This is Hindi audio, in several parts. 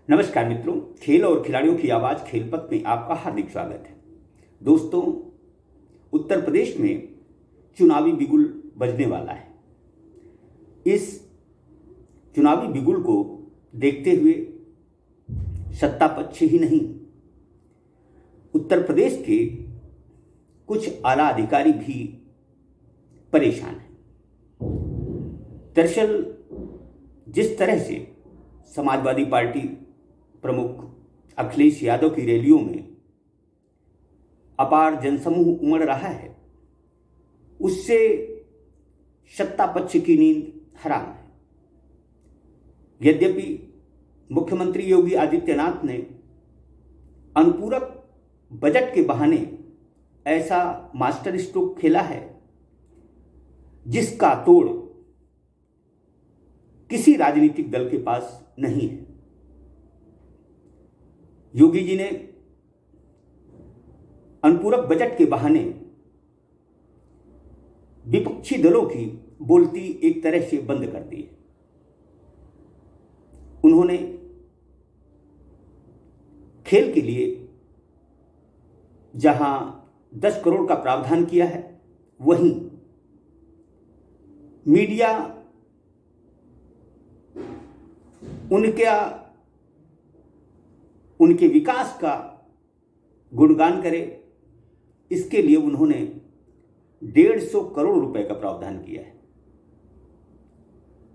नमस्कार मित्रों, खेल और खिलाड़ियों की आवाज़ खेलपथ में आपका हार्दिक स्वागत है। दोस्तों, उत्तर प्रदेश में चुनावी बिगुल बजने वाला है। इस चुनावी बिगुल को देखते हुए सत्ता पक्ष ही नहीं, उत्तर प्रदेश के कुछ आला अधिकारी भी परेशान हैं। दरअसल जिस तरह से समाजवादी पार्टी प्रमुख अखिलेश यादव की रैलियों में अपार जनसमूह उमड़ रहा है, उससे सत्ता पक्ष की नींद हराम है। यद्यपि मुख्यमंत्री योगी आदित्यनाथ ने अनुपूरक बजट के बहाने ऐसा मास्टर स्ट्रोक खेला है जिसका तोड़ किसी राजनीतिक दल के पास नहीं है। योगी जी ने अनुपूरक बजट के बहाने विपक्षी दलों की बोलती एक तरह से बंद कर दी है। उन्होंने खेल के लिए जहां 10 करोड़ का प्रावधान किया है, वहीं मीडिया उनके विकास का गुणगान करे, इसके लिए उन्होंने 150 करोड़ रुपए का प्रावधान किया है।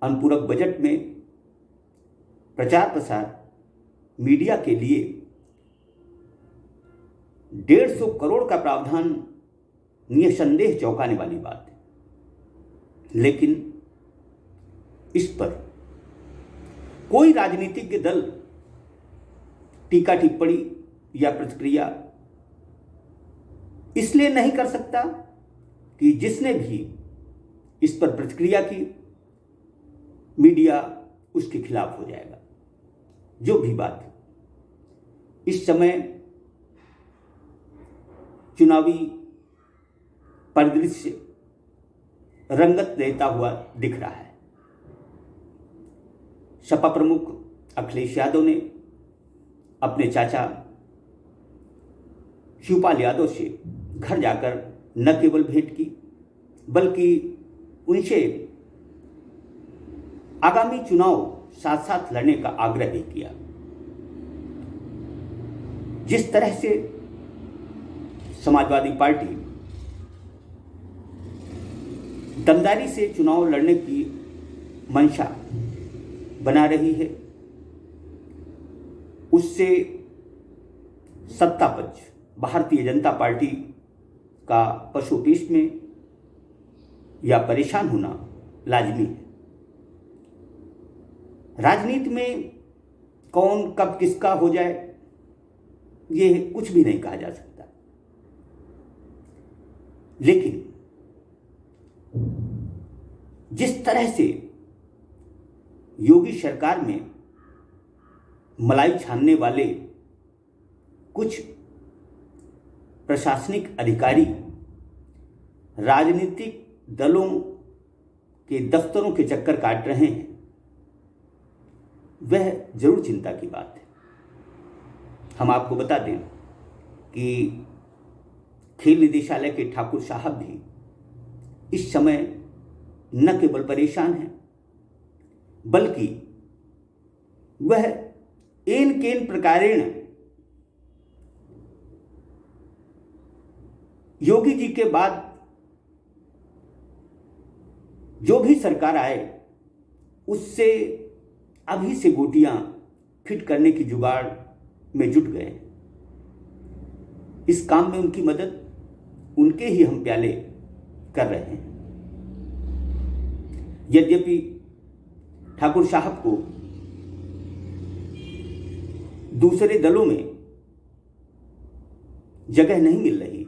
अनुपूरक बजट में प्रचार प्रसार मीडिया के लिए 150 करोड़ का प्रावधान निसंदेह चौंकाने वाली बात है। लेकिन इस पर कोई राजनीतिक दल टीका टिप्पणी या प्रतिक्रिया इसलिए नहीं कर सकता कि जिसने भी इस पर प्रतिक्रिया की, मीडिया उसके खिलाफ हो जाएगा। जो भी बात है, इस समय चुनावी परिदृश्य रंगत लेता हुआ दिख रहा है। सपा प्रमुख अखिलेश यादव ने अपने चाचा शिवपाल यादव से घर जाकर न केवल भेंट की, बल्कि उनसे आगामी चुनाव साथ साथ लड़ने का आग्रह भी किया। जिस तरह से समाजवादी पार्टी दमदारी से चुनाव लड़ने की मंशा बना रही है, उससे सत्ता पक्ष भारतीय जनता पार्टी का पशुपेश में या परेशान होना लाजमी है। राजनीति में कौन कब किसका हो जाए, ये कुछ भी नहीं कहा जा सकता। लेकिन जिस तरह से योगी सरकार में मलाई छानने वाले कुछ प्रशासनिक अधिकारी राजनीतिक दलों के दफ्तरों के चक्कर काट रहे हैं, वह जरूर चिंता की बात है। हम आपको बता दें कि खेल निदेशालय के ठाकुर साहब भी इस समय न केवल परेशान हैं, बल्कि वह एन केन प्रकारेण योगी जी के बाद जो भी सरकार आए, उससे अभी से गोटियां फिट करने की जुगाड़ में जुट गए। इस काम में उनकी मदद उनके ही हम प्याले कर रहे हैं। यद्यपि ठाकुर साहब को दूसरे दलों में जगह नहीं मिल रही,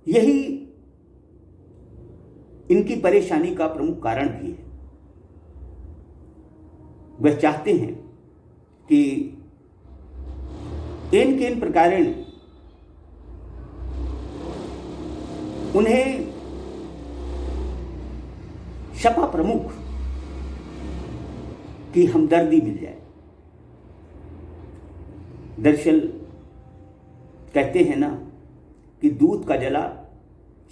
यही इनकी परेशानी का प्रमुख कारण भी है। वह चाहते हैं कि एन केन प्रकारेण उन्हें सपा प्रमुख की हमदर्दी मिल जाए। दरअसल कहते हैं ना कि दूध का जला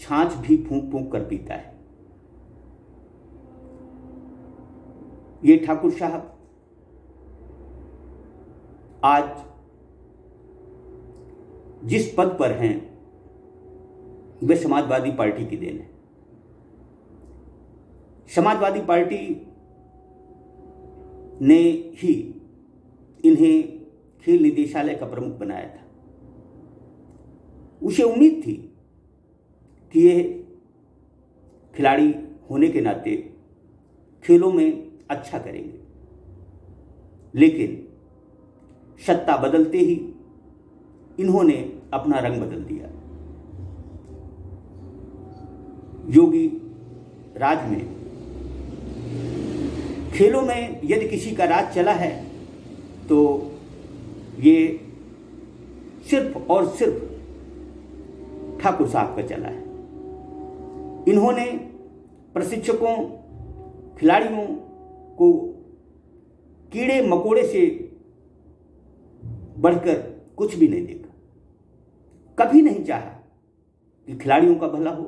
छाछ भी फूंक फूंक कर पीता है। ये ठाकुर साहब आज जिस पद पर हैं वे समाजवादी पार्टी की देन है। समाजवादी पार्टी ने ही इन्हें खेल निदेशालय का प्रमुख बनाया था। उसे उम्मीद थी कि ये खिलाड़ी होने के नाते खेलों में अच्छा करेंगे, लेकिन सत्ता बदलते ही इन्होंने अपना रंग बदल दिया। योगी राज में खेलों में यदि किसी का राज चला है तो ये सिर्फ और सिर्फ ठाकुर साहब का चला है। इन्होंने प्रशिक्षकों, खिलाड़ियों को कीड़े मकोड़े से बढ़कर कुछ भी नहीं देखा। कभी नहीं चाहा कि खिलाड़ियों का भला हो,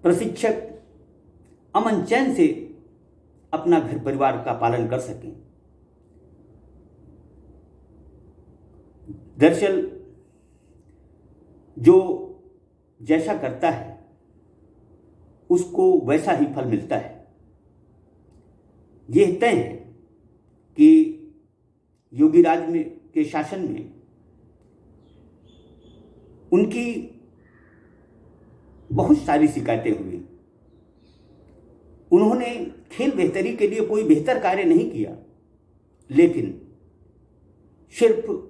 प्रशिक्षक अमन चैन से अपना घर परिवार का पालन कर सकें। दरअसल जो जैसा करता है उसको वैसा ही फल मिलता है। यह तय है कि योगी राज में के शासन में उनकी बहुत सारी शिकायतें हुई। उन्होंने खेल बेहतरी के लिए कोई बेहतर कार्य नहीं किया, लेकिन सिर्फ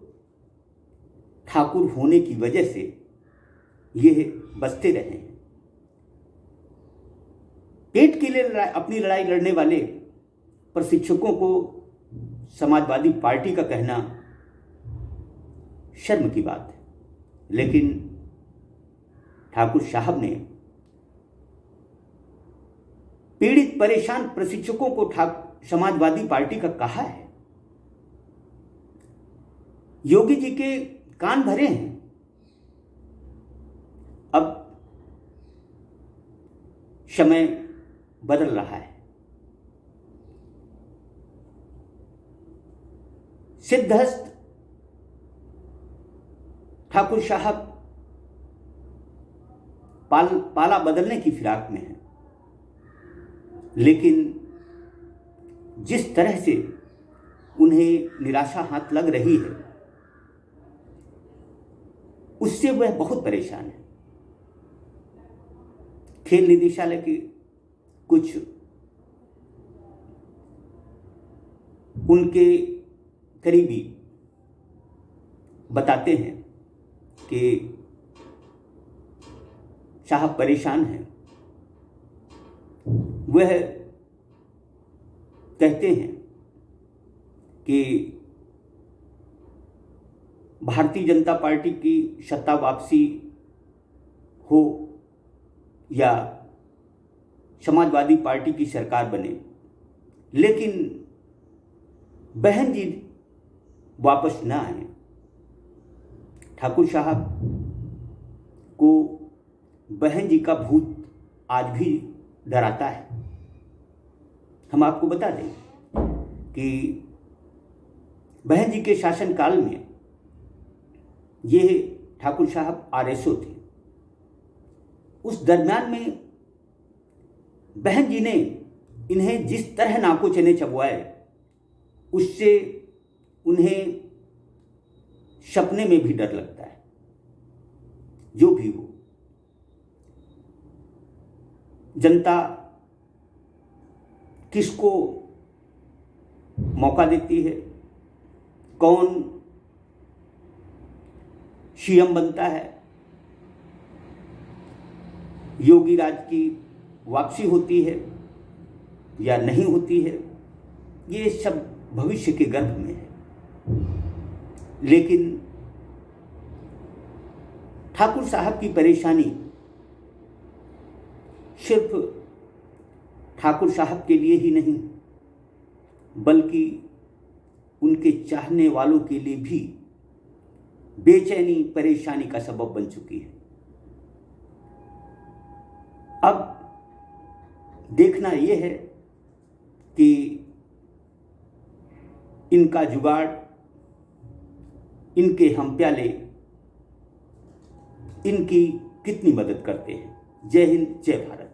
ठाकुर होने की वजह से ये बचते रहे। पेट के लिए अपनी लड़ाई लड़ने वाले प्रशिक्षकों को समाजवादी पार्टी का कहना शर्म की बात है, लेकिन ठाकुर साहब ने पीड़ित परेशान प्रशिक्षकों को समाजवादी पार्टी का कहा है। योगी जी के कान भरे हैं। अब समय बदल रहा है। सिद्धहस्त ठाकुर साहब पाला बदलने की फिराक में है, लेकिन जिस तरह से उन्हें निराशा हाथ लग रही है उससे वह बहुत परेशान है। खेल निदेशालय के कुछ उनके करीबी बताते हैं कि साहब परेशान हैं। वह कहते हैं कि भारतीय जनता पार्टी की सत्ता वापसी हो या समाजवादी पार्टी की सरकार बने, लेकिन बहन जी वापस ना आए। ठाकुर साहब को बहन जी का भूत आज भी डराता है। हम आपको बता दें कि बहन जी के शासनकाल में ये ठाकुर साहब आरएसओ थे। उस दरम्यान में बहन जी ने इन्हें जिस तरह नाको चने चबवाए उससे उन्हें सपने में भी डर लगता है। जो भी हो, जनता किसको मौका देती है, कौन सीएम बनता है, योगी राज की वापसी होती है या नहीं होती है, ये सब भविष्य के गर्भ में है। लेकिन ठाकुर साहब की परेशानी सिर्फ ठाकुर साहब के लिए ही नहीं, बल्कि उनके चाहने वालों के लिए भी बेचैनी, परेशानी का सबब बन चुकी है। अब देखना यह है कि इनका जुगाड़, इनके हम प्याले इनकी कितनी मदद करते हैं। जय हिंद, जय भारत।